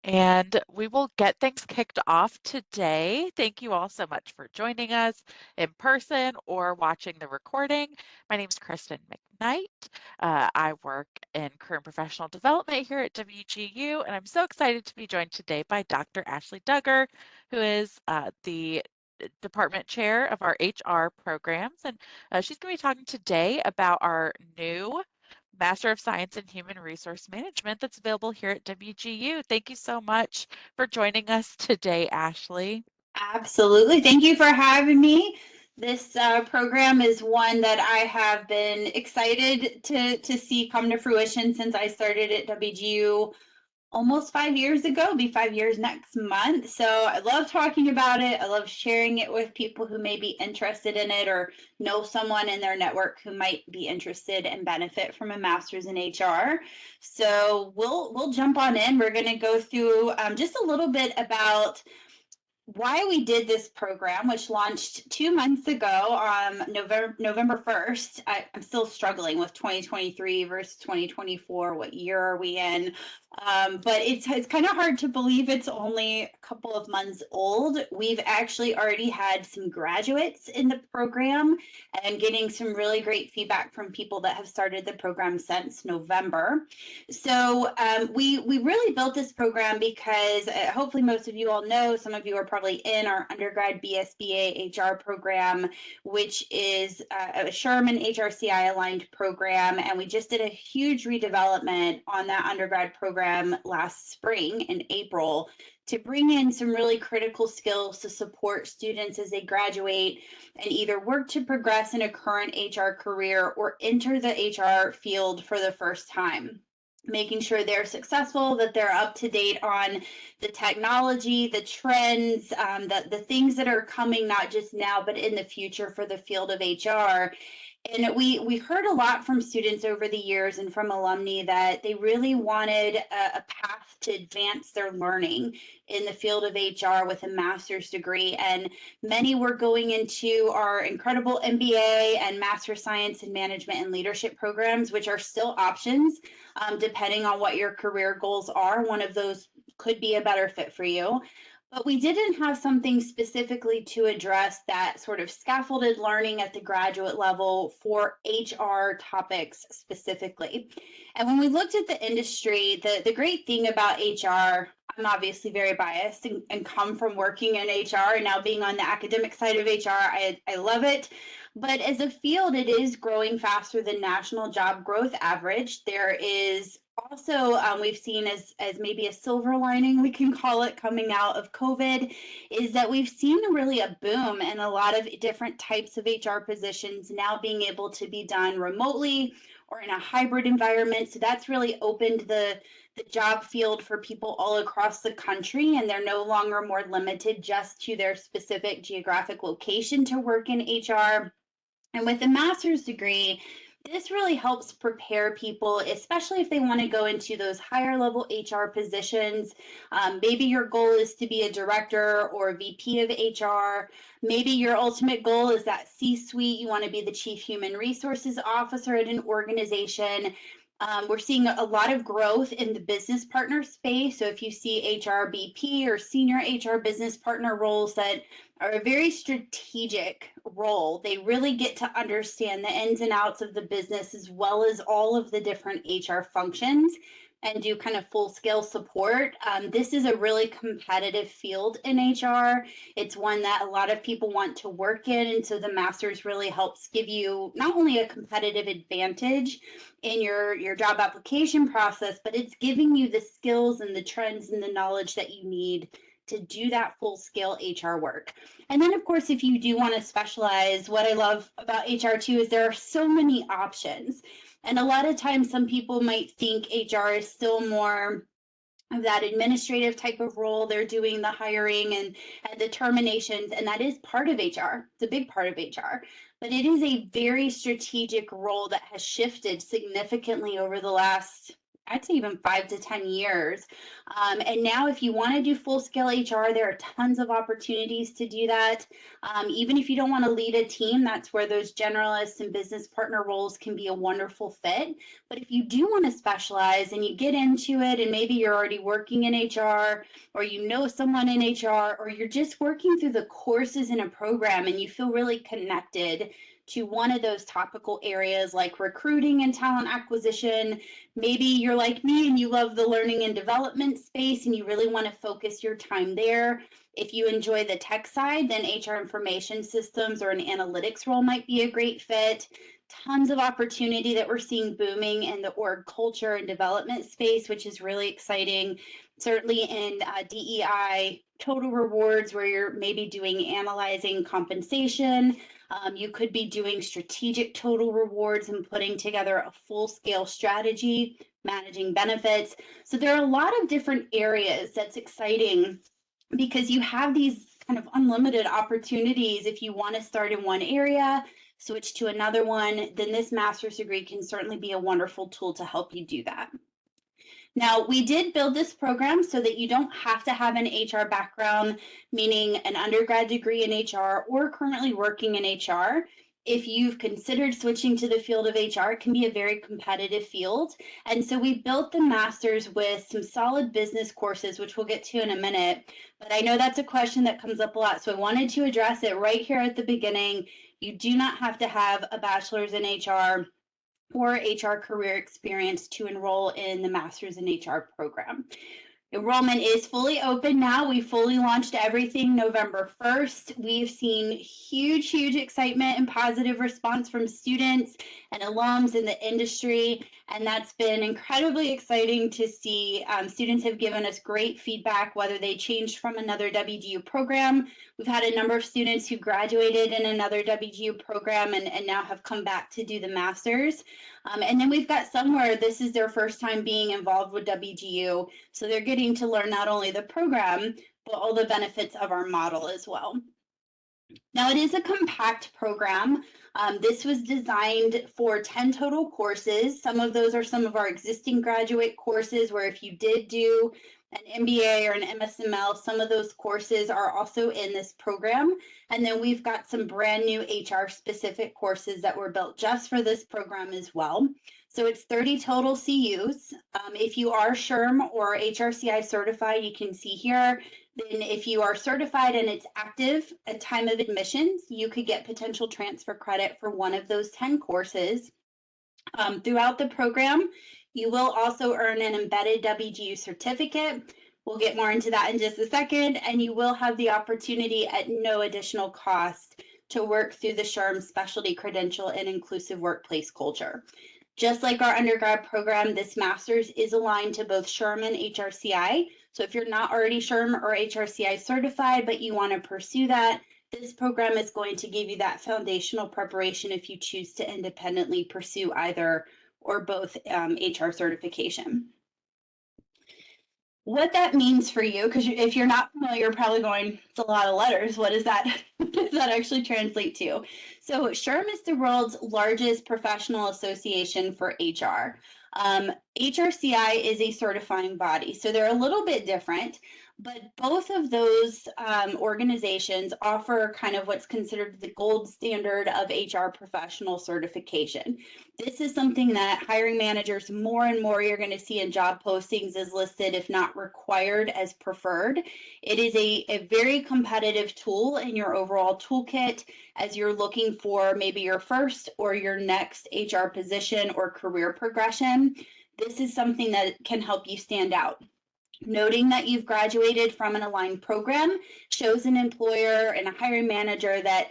And we will get things kicked off today. Thank you all so much for joining us in person or watching the recording. My name is Kristen McKnight. I work in career and professional development here at WGU, and I'm so excited to be joined today by Dr. Ashley Duggar, who is the department chair of our HR programs. And she's going to be talking today about our new Master of Science in Human Resource Management that's available here at WGU. Thank you so much for joining us today, Ashley. Absolutely. Thank you for having me. This program is one that I have been excited to see come to fruition since I started at WGU almost 5 years ago. It'll be 5 years next month. So I love talking about it. I love sharing it with people who may be interested in it or know someone in their network who might be interested and benefit from a master's in HR. So we'll jump on in. We're going to go through just a little bit about why we did this program, which launched 2 months ago, November 1st. I'm still struggling with 2023 versus 2024. What year are we in? But it's kind of hard to believe it's only a couple of months old. We've actually already had some graduates in the program and getting some really great feedback from people that have started the program since November. So we really built this program because hopefully most of you all know, some of you are probably in our undergrad BSBA HR program, which is a SHRM and HRCI aligned program. And we just did a huge redevelopment on that undergrad program last spring in April to bring in some really critical skills to support students as they graduate and either work to progress in a current HR career or enter the HR field for the first time, making sure they're successful, that they're up to date on the technology, the trends, the things that are coming not just now, but in the future for the field of HR. And we heard a lot from students over the years and from alumni that they really wanted a path to advance their learning in the field of HR with a master's degree. And many were going into our incredible MBA and Master of Science in Management and Leadership programs, which are still options depending on what your career goals are. One of those could be a better fit for you. But we didn't have something specifically to address that sort of scaffolded learning at the graduate level for HR topics specifically. And when we looked at the industry, the great thing about HR, I'm obviously very biased and come from working in HR and now being on the academic side of HR, I love it. But as a field, it is growing faster than national job growth average. There is also, we've seen as maybe a silver lining, we can call it, coming out of COVID, is that we've seen really a boom in a lot of different types of HR positions now being able to be done remotely or in a hybrid environment. So that's really opened the job field for people all across the country, and they're no longer more limited just to their specific geographic location to work in HR. And with a master's degree, this really helps prepare people, especially if they want to go into those higher level HR positions. Maybe your goal is to be a director or a VP of HR. Maybe your ultimate goal is that C-suite. You want to be the chief human resources officer at an organization. We're seeing a lot of growth in the business partner space. So if you see HR BP or senior HR business partner roles that are a very strategic role, they really get to understand the ins and outs of the business as well as all of the different HR functions and do kind of full scale support. This is a really competitive field in HR. It's one that a lot of people want to work in. And so the master's really helps give you not only a competitive advantage in your job application process, but it's giving you the skills and the trends and the knowledge that you need to do that full scale HR work. And then, of course, if you do want to specialize, what I love about HR too is there are so many options. And a lot of times, some people might think HR is still more of that administrative type of role. They're doing the hiring and the terminations, and that is part of HR. It's a big part of HR. But it is a very strategic role that has shifted significantly over the last I'd say even 5 to 10 years. And now, if you want to do full scale HR, there are tons of opportunities to do that. Even if you don't want to lead a team, that's where those generalists and business partner roles can be a wonderful fit. But if you do want to specialize and you get into it, and maybe you're already working in HR, or you know someone in HR, or you're just working through the courses in a program and you feel really connected to one of those topical areas like recruiting and talent acquisition. Maybe you're like me and you love the learning and development space and you really want to focus your time there. If you enjoy the tech side, then HR information systems or an analytics role might be a great fit. Tons of opportunity that we're seeing booming in the org culture and development space, which is really exciting. Certainly in DEI, total rewards, where you're maybe doing analyzing compensation. You could be doing strategic total rewards and putting together a full scale strategy, managing benefits. So there are a lot of different areas that's exciting because you have these kind of unlimited opportunities. If you want to start in one area, switch to another one, then this master's degree can certainly be a wonderful tool to help you do that. Now, we did build this program so that you don't have to have an HR background, meaning an undergrad degree in HR or currently working in HR. If you've considered switching to the field of HR, it can be a very competitive field. And so we built the master's with some solid business courses, which we'll get to in a minute. But I know that's a question that comes up a lot. So I wanted to address it right here at the beginning. You do not have to have a bachelor's in HR or HR career experience to enroll in the Masters in HR program. Enrollment is fully open now. We fully launched everything November 1st. We've seen huge excitement and positive response from students and alums in the industry, and that's been incredibly exciting to see. Students have given us great feedback, whether they changed from another WGU program. We've had a number of students who graduated in another WGU program and now have come back to do the master's. And then we've got some where this is their first time being involved with WGU. So they're getting to learn not only the program, but all the benefits of our model as well. Now, it is a compact program. This was designed for 10 total courses. Some of those are some of our existing graduate courses where if you did do an MBA or an MSML, some of those courses are also in this program. And then we've got some brand new HR specific courses that were built just for this program as well. So it's 30 total CUs. If you are SHRM or HRCI certified, you can see here. Then if you are certified and it's active at time of admissions, you could get potential transfer credit for one of those 10 courses. Throughout the program, you will also earn an embedded WGU certificate. We'll get more into that in just a second, and you will have the opportunity at no additional cost to work through the SHRM specialty credential and inclusive workplace culture. Just like our undergrad program, this master's is aligned to both SHRM and HRCI. So if you're not already SHRM or HRCI certified, but you want to pursue that, this program is going to give you that foundational preparation if you choose to independently pursue either or both HR certification. What that means for you, because if you're not familiar, you're probably going, it's a lot of letters. What does that, what does that actually translate to? So SHRM is the world's largest professional association for HR. HRCI is a certifying body, so they're a little bit different, but both of those organizations offer kind of what's considered the gold standard of HR professional certification. This is something that hiring managers more and more you're going to see in job postings is listed, if not required, as preferred. It is a very competitive tool in your overall toolkit as you're looking for maybe your first or your next HR position or career progression. This is something that can help you stand out. Noting that you've graduated from an aligned program shows an employer and a hiring manager that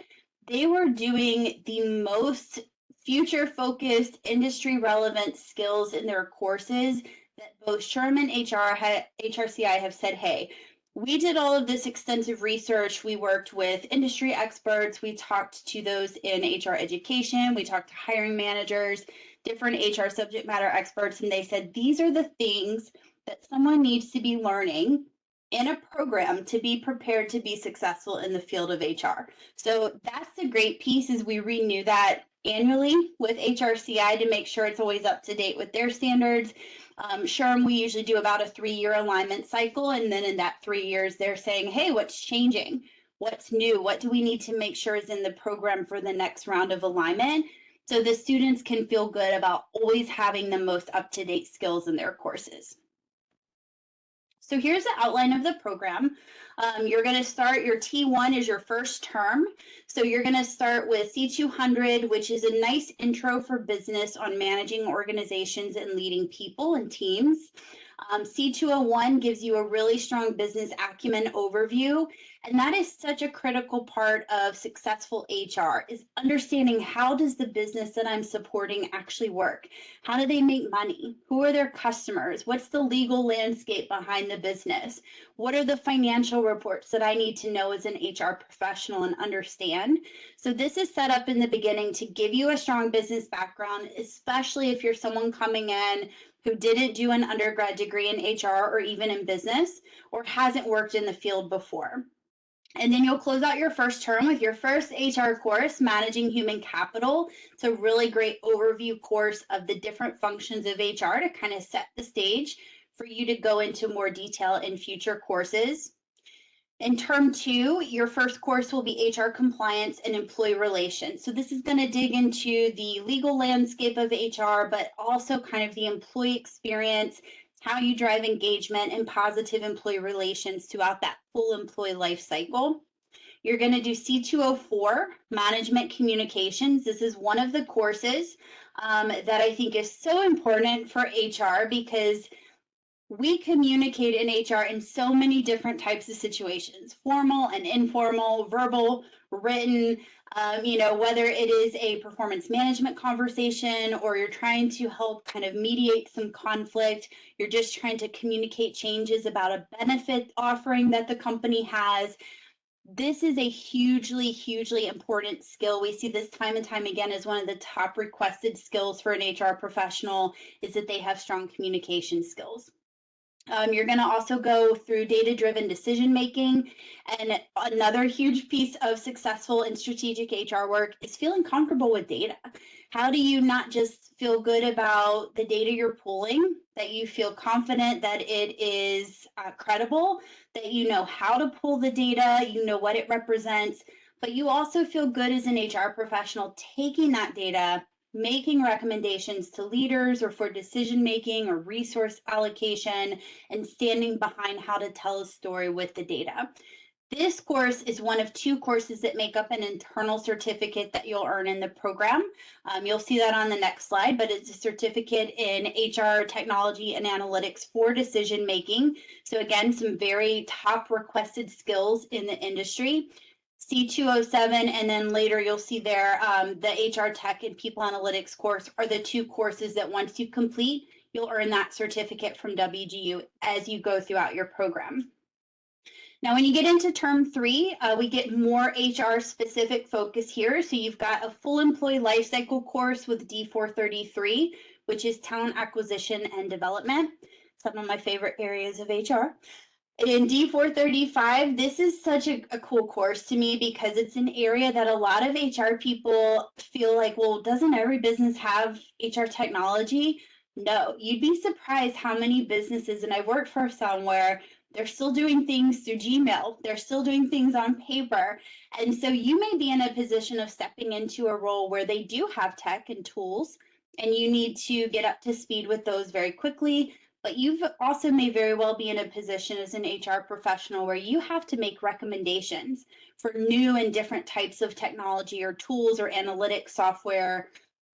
they were doing the most future-focused, industry-relevant skills in their courses that both SHRM and HRCI have said, hey, we did all of this extensive research. We worked with industry experts. We talked to those in HR education. We talked to hiring managers, different HR subject matter experts, and they said, these are the things that someone needs to be learning in a program to be prepared to be successful in the field of HR. So that's the great piece is we renew that annually with HRCI to make sure it's always up to date with their standards. SHRM, we usually do about a 3-year alignment cycle. And then in that 3 years, they're saying, hey, what's changing? What's new? What do we need to make sure is in the program for the next round of alignment? So the students can feel good about always having the most up-to-date skills in their courses. So here's the outline of the program. You're going to start, your T1 is your first term. So you're going to start with C200, which is a nice intro for business on managing organizations and leading people and teams. C201 gives you a really strong business acumen overview. And that is such a critical part of successful HR is understanding how does the business that I'm supporting actually work? How do they make money? Who are their customers? What's the legal landscape behind the business? What are the financial reports that I need to know as an HR professional and understand? So this is set up in the beginning to give you a strong business background, especially if you're someone coming in who didn't do an undergrad degree in HR or even in business or hasn't worked in the field before. And then you'll close out your first term with your first HR course, Managing Human Capital. It's a really great overview course of the different functions of HR to kind of set the stage for you to go into more detail in future courses. In term 2, your first course will be HR compliance and employee relations. So this is going to dig into the legal landscape of HR, but also kind of the employee experience, how you drive engagement and positive employee relations throughout that full employee life cycle. You're going to do C204, Management Communications. This is one of the courses that I think is so important for HR because we communicate in HR in so many different types of situations, formal and informal, verbal, written, whether it is a performance management conversation or you're trying to help kind of mediate some conflict, you're just trying to communicate changes about a benefit offering that the company has. This is a hugely, hugely important skill. We see this time and time again as one of the top requested skills for an HR professional is that they have strong communication skills. You're going to also go through data-driven decision making. And another huge piece of successful and strategic HR work is feeling comfortable with data. How do you not just feel good about the data you're pulling, that you feel confident that it is credible, that you know how to pull the data, you know what it represents, but you also feel good as an HR professional taking that data, making recommendations to leaders or for decision making or resource allocation, and standing behind how to tell a story with the data. This course is one of 2 courses that make up an internal certificate that you'll earn in the program. You'll see that on the next slide, but it's a certificate in HR technology and analytics for decision making. So again, some very top requested skills in the industry. C207, and then later you'll see there the HR Tech and People Analytics course are the 2 courses that once you complete, you'll earn that certificate from WGU as you go throughout your program. Now, when you get into term 3, we get more HR specific focus here. So you've got a full employee lifecycle course with D433, which is talent acquisition and development, some of my favorite areas of HR. In D435, this is such a cool course to me because it's an area that a lot of HR people feel like, well, doesn't every business have HR technology? No, you'd be surprised how many businesses, and I worked for some where they're still doing things through Gmail, they're still doing things on paper. And so you may be in a position of stepping into a role where they do have tech and tools, and you need to get up to speed with those very quickly. But you've also may very well be in a position as an HR professional where you have to make recommendations for new and different types of technology or tools or analytic software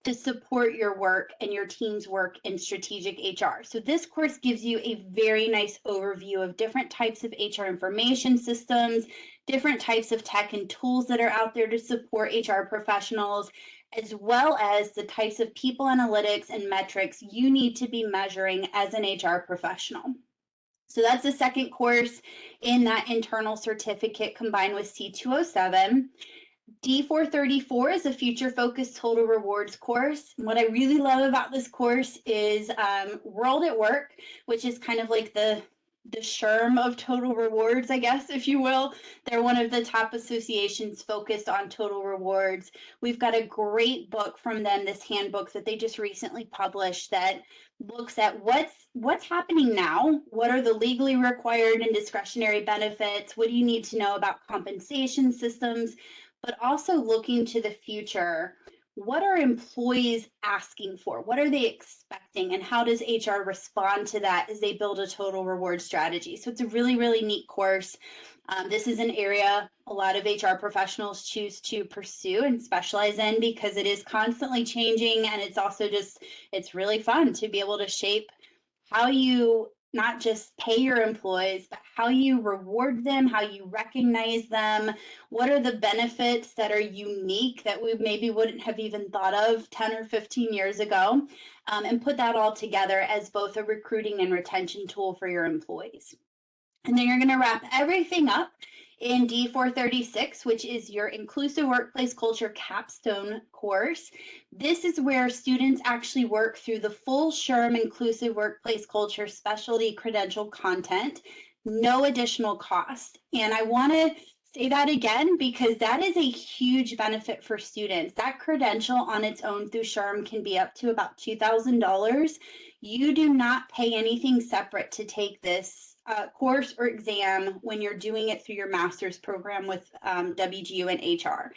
to support your work and your team's work in strategic HR. So this course gives you a very nice overview of different types of HR information systems, different types of tech and tools that are out there to support HR professionals, as well as the types of people analytics and metrics you need to be measuring as an HR professional. So that's the second course in that internal certificate combined with C207. D434 is a future focused total rewards course. And what I really love about this course is World at Work, which is kind of like the the SHRM of total rewards, I guess, if you will. They're one of the top associations focused on total rewards. We've got a great book from them, this handbook that they just recently published that looks at what's happening now, what are the legally required and discretionary benefits, what do you need to know about compensation systems, but also looking to the future. What are employees asking for? What are they expecting? And how does HR respond to that as they build a total reward strategy? So it's a really, really neat course. This is an area a lot of HR professionals choose to pursue and specialize in because it is constantly changing, and it's also just, it's really fun to be able to shape how you not just pay your employees, but how you reward them, how you recognize them, what are the benefits that are unique that we maybe wouldn't have even thought of 10 or 15 years ago, and put that all together as both a recruiting and retention tool for your employees. And then you're going to wrap everything up in D436, which is your Inclusive Workplace Culture Capstone course. This is where students actually work through the full SHRM Inclusive Workplace Culture specialty credential content, no additional cost. And I want to say that again because that is a huge benefit for students. That credential on its own through SHRM can be up to about $2,000. You do not pay anything separate to take this course or exam when you're doing it through your master's program with WGU and HR.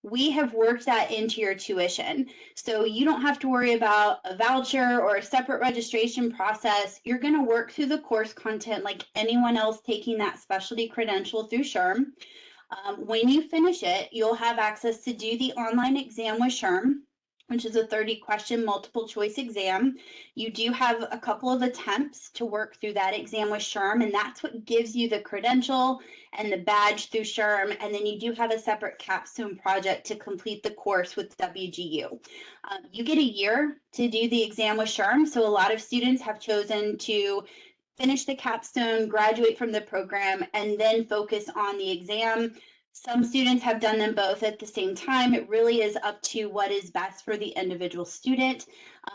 We have worked that into your tuition. So you don't have to worry about a voucher or a separate registration process. You're going to work through the course content like anyone else taking that specialty credential through SHRM. When you finish it, you'll have access to do the online exam with SHRM, which is a 30-question multiple choice exam. You do have a couple of attempts to work through that exam with SHRM, and that's what gives you the credential and the badge through SHRM. And then you do have a separate capstone project to complete the course with WGU. You get a year to do the exam with SHRM, so a lot of students have chosen to finish the capstone, graduate from the program, and then focus on the exam. Some students have done them both at the same time. It really is up to what is best for the individual student,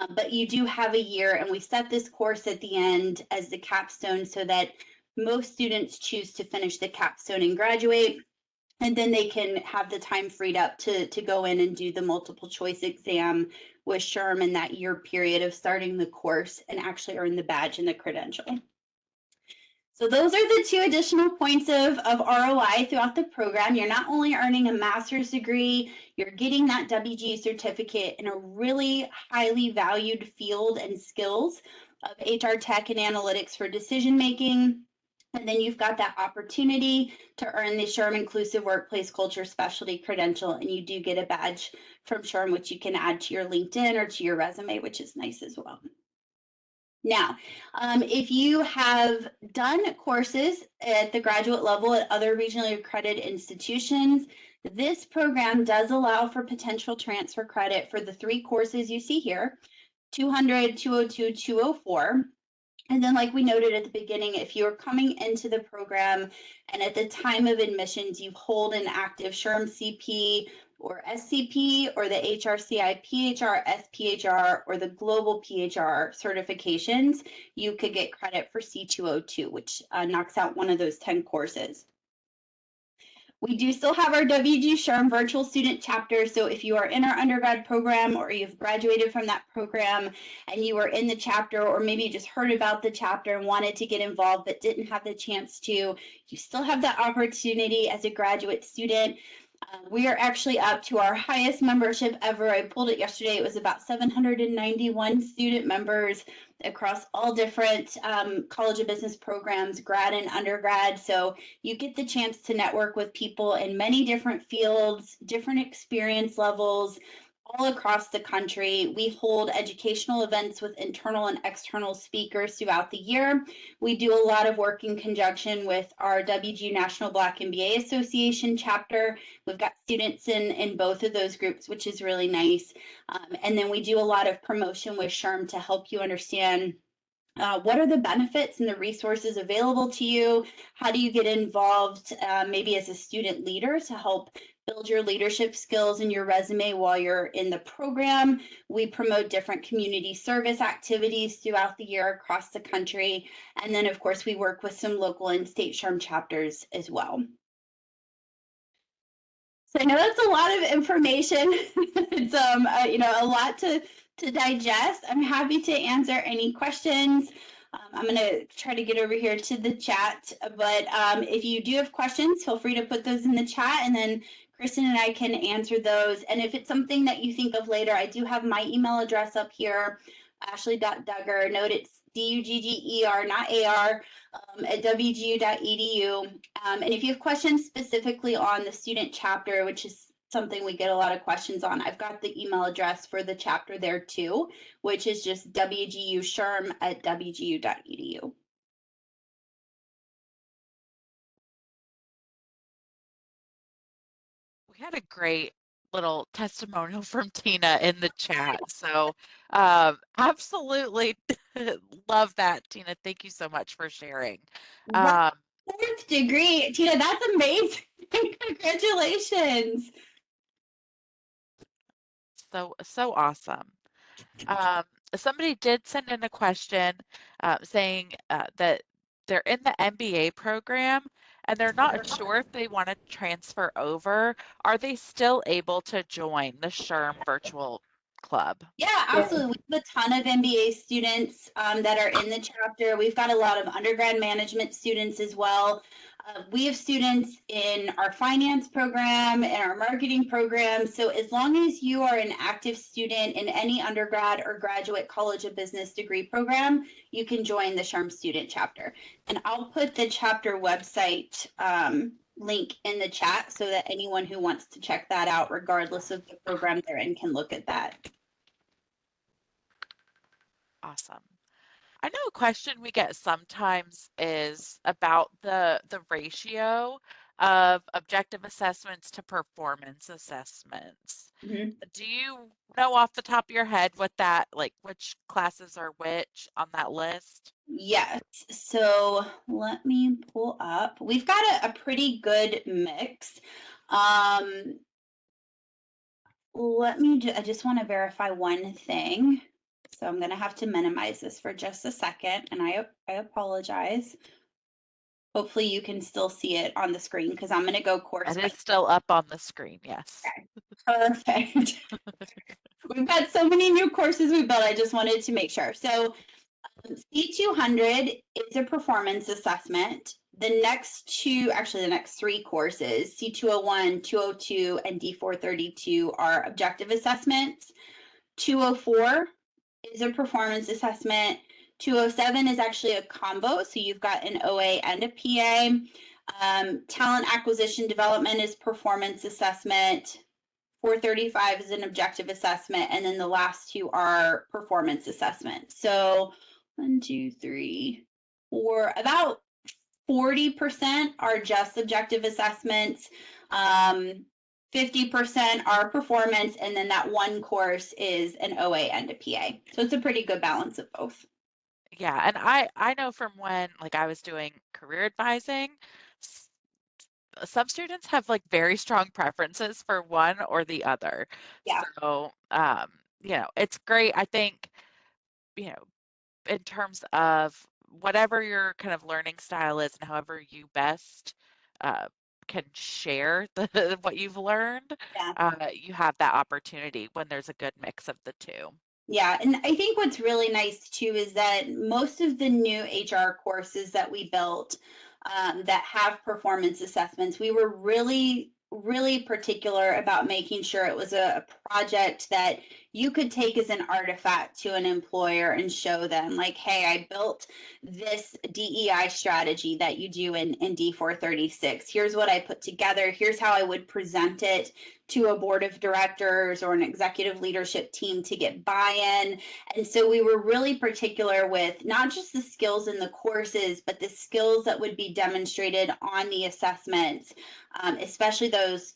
but you do have a year, and we set this course at the end as the capstone so that most students choose to finish the capstone and graduate, and then they can have the time freed up to go in and do the multiple choice exam with SHRM in that year period of starting the course and actually earn the badge and the credential. So those are the two additional points of ROI throughout the program. You're not only earning a master's degree, you're getting that WGU certificate in a really highly valued field and skills of HR tech and analytics for decision making. And then you've got that opportunity to earn the SHRM Inclusive Workplace Culture Specialty Credential, and you do get a badge from SHRM, which you can add to your LinkedIn or to your resume, which is nice as well. Now, if you have done courses at the graduate level at other regionally accredited institutions, this program does allow for potential transfer credit for the 3 courses you see here, 200, 202, 204. And then, like we noted at the beginning, if you're coming into the program and at the time of admissions, you hold an active SHRM CP or SCP or the HRCI PHR, SPHR, or the Global PHR certifications, you could get credit for C202, which knocks out one of those 10 courses. We do still have our WGU SHRM virtual student chapter. So if you are in our undergrad program or you've graduated from that program and you are in the chapter, or maybe you just heard about the chapter and wanted to get involved but didn't have the chance to, you still have that opportunity as a graduate student. We are actually up to our highest membership ever. I pulled it yesterday. It was about 791 student members across all different College of Business programs, grad and undergrad. So you get the chance to network with people in many different fields, different experience levels, all across the country. We hold educational events with internal and external speakers throughout the year. We do a lot of work in conjunction with our WGU National Black MBA Association chapter. We've got students in both of those groups, which is really nice. And then we do a lot of promotion with SHRM to help you understand What are the benefits and the resources available to you? How do you get involved maybe as a student leader to help build your leadership skills in your resume while you're in the program? We promote different community service activities throughout the year across the country. And then, of course, we work with some local and state SHRM chapters as well. So I know that's a lot of information. It's a lot to digest. I'm happy to answer any questions. I'm going to try to get over here to the chat, but if you do have questions, feel free to put those in the chat, and then Kristen and I can answer those. And if it's something that you think of later, I do have my email address up here, ashley.dugger. Note it's Dugger, not AR, at wgu.edu. And if you have questions specifically on the student chapter, which is something we get a lot of questions on, I've got the email address for the chapter there too, which is just WGU at wgu.edu. We had a great little testimonial from Tina in the chat. So absolutely love that, Tina. Thank you so much for sharing. Wow, Um, fourth degree. Tina, that's amazing. Congratulations. so awesome. Um, Somebody did send in a question saying that they're in the MBA program and they're not sure if they want to transfer over. Are they still able to join the SHRM virtual club? Yeah, absolutely. We have a ton of MBA students that are in the chapter. We've got a lot of undergrad management students as well. We have students in our finance program and our marketing program. So as long as you are an active student in any undergrad or graduate college of business degree program, you can join the SHRM student chapter. And I'll put the chapter website link in the chat so that anyone who wants to check that out, regardless of the program they're in, can look at that. Awesome. I know a question we get sometimes is about the ratio of objective assessments to performance assessments. Mhm. Do you know off the top of your head what that, like which classes are which on that list? Yes. So let me pull up. We've got a pretty good mix. Um, I just want to verify one thing. So I'm going to have to minimize this for just a second, and I apologize. Hopefully you can still see it on the screen because I'm going to go course It by. is still up on the screen, yes. Okay, perfect. We've got so many new courses we built. I just wanted to make sure. So C200 is a performance assessment. The next two, actually the next three courses, C201, 202, and D432 are objective assessments. 204 is a performance assessment. 207 is actually a combo, so you've got an OA and a PA. Talent acquisition development is performance assessment. 435 is an objective assessment, and then the last two are performance assessments. So 1, 2, 3, 4, about 40% are just objective assessments. 50% are performance, and then that one course is an OA and a PA. So it's a pretty good balance of both. Yeah, and I know from when like I was doing career advising, s- some students have like very strong preferences for one or the other. Yeah. So, it's great. I think, you know, in terms of whatever your kind of learning style is and however you best uh, can share what you've learned, Yeah. you have that opportunity when there's a good mix of the two. Yeah, and I think what's really nice too is that most of the new HR courses that we built that have performance assessments, we were really, really particular about making sure it was a project that you could take as an artifact to an employer and show them, like, hey, I built this DEI strategy that you do in D436. Here's what I put together. Here's how I would present it to a board of directors or an executive leadership team to get buy-in. And so we were really particular with not just the skills in the courses, but the skills that would be demonstrated on the assessments, especially those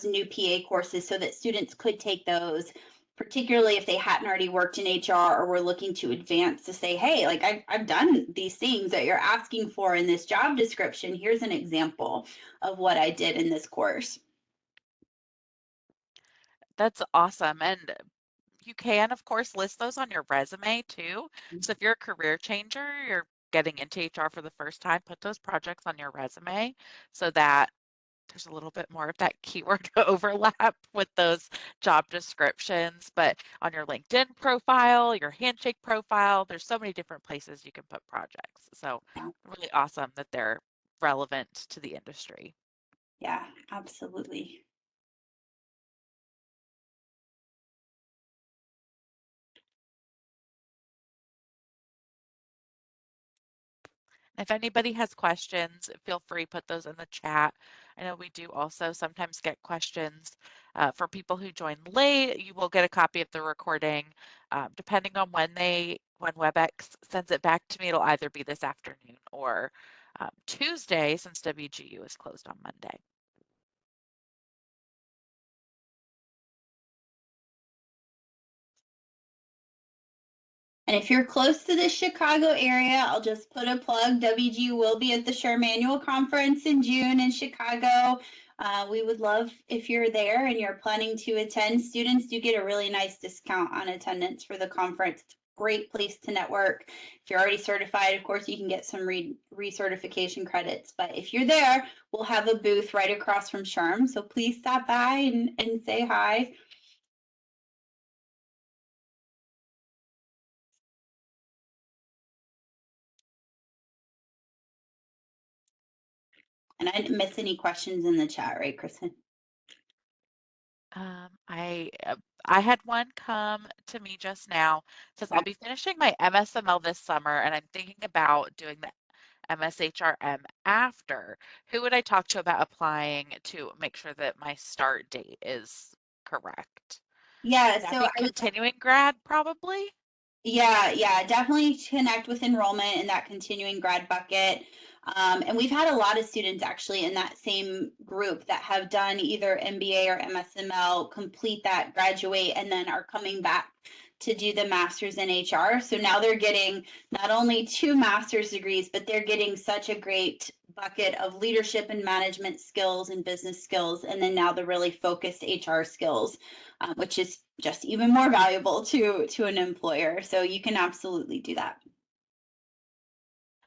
new PA courses, so that students could take those particularly if they hadn't already worked in HR or were looking to advance, to say, hey, like I've done these things that you're asking for in this job description. Here's an example of what I did in this course. That's awesome. And you can, of course, list those on your resume too. So if you're a career changer, you're getting into HR for the first time, put those projects on your resume so that there's a little bit more of that keyword overlap with those job descriptions. But on your LinkedIn profile, your Handshake profile, there's so many different places you can put projects. So Yeah, really awesome that they're relevant to the industry. yeah, absolutely. If anybody has questions, feel free to put those in the chat. I know we do also sometimes get questions for people who join late. You will get a copy of the recording. Depending on when WebEx sends it back to me, it'll either be this afternoon or Tuesday since WGU is closed on Monday. And if you're close to the Chicago area, I'll just put a plug. WGU will be at the SHRM Annual Conference in June in Chicago. We would love if you're there and you're planning to attend. Students do get a really nice discount on attendance for the conference. It's a great place to network. If you're already certified, of course, you can get some recertification credits. But if you're there, we'll have a booth right across from SHRM. So please stop by and say hi. And I didn't miss any questions in the chat, right, Kristen? Um, I uh, I had one come to me just now. It says I'll be finishing my MSML this summer, and I'm thinking about doing the MSHRM after. Who would I talk to about applying to make sure that my start date is correct? Yeah, Would that so be I would continuing grad, probably? yeah, definitely connect with enrollment in that continuing grad bucket. And we've had a lot of students actually in that same group that have done either MBA or MSML, complete that, graduate, and then are coming back to do the master's in HR. So now they're getting not only two master's degrees, but they're getting such a great bucket of leadership and management skills and business skills. And then now the really focused HR skills, which is just even more valuable to an employer. So you can absolutely do that.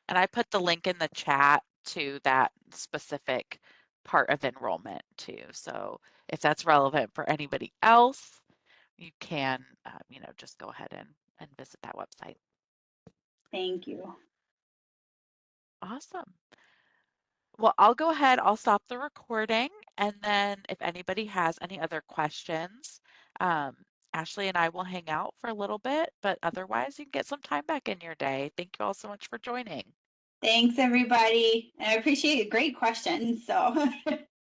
And I put the link in the chat to that specific part of enrollment too. So if that's relevant for anybody else, you can, just go ahead and visit that website. Thank you. Awesome. Well, I'll go ahead, I'll stop the recording, and then if anybody has any other questions, um, Ashley and I will hang out for a little bit, but otherwise you can get some time back in your day. Thank you all so much for joining. Thanks, everybody. And I appreciate it. Great questions. So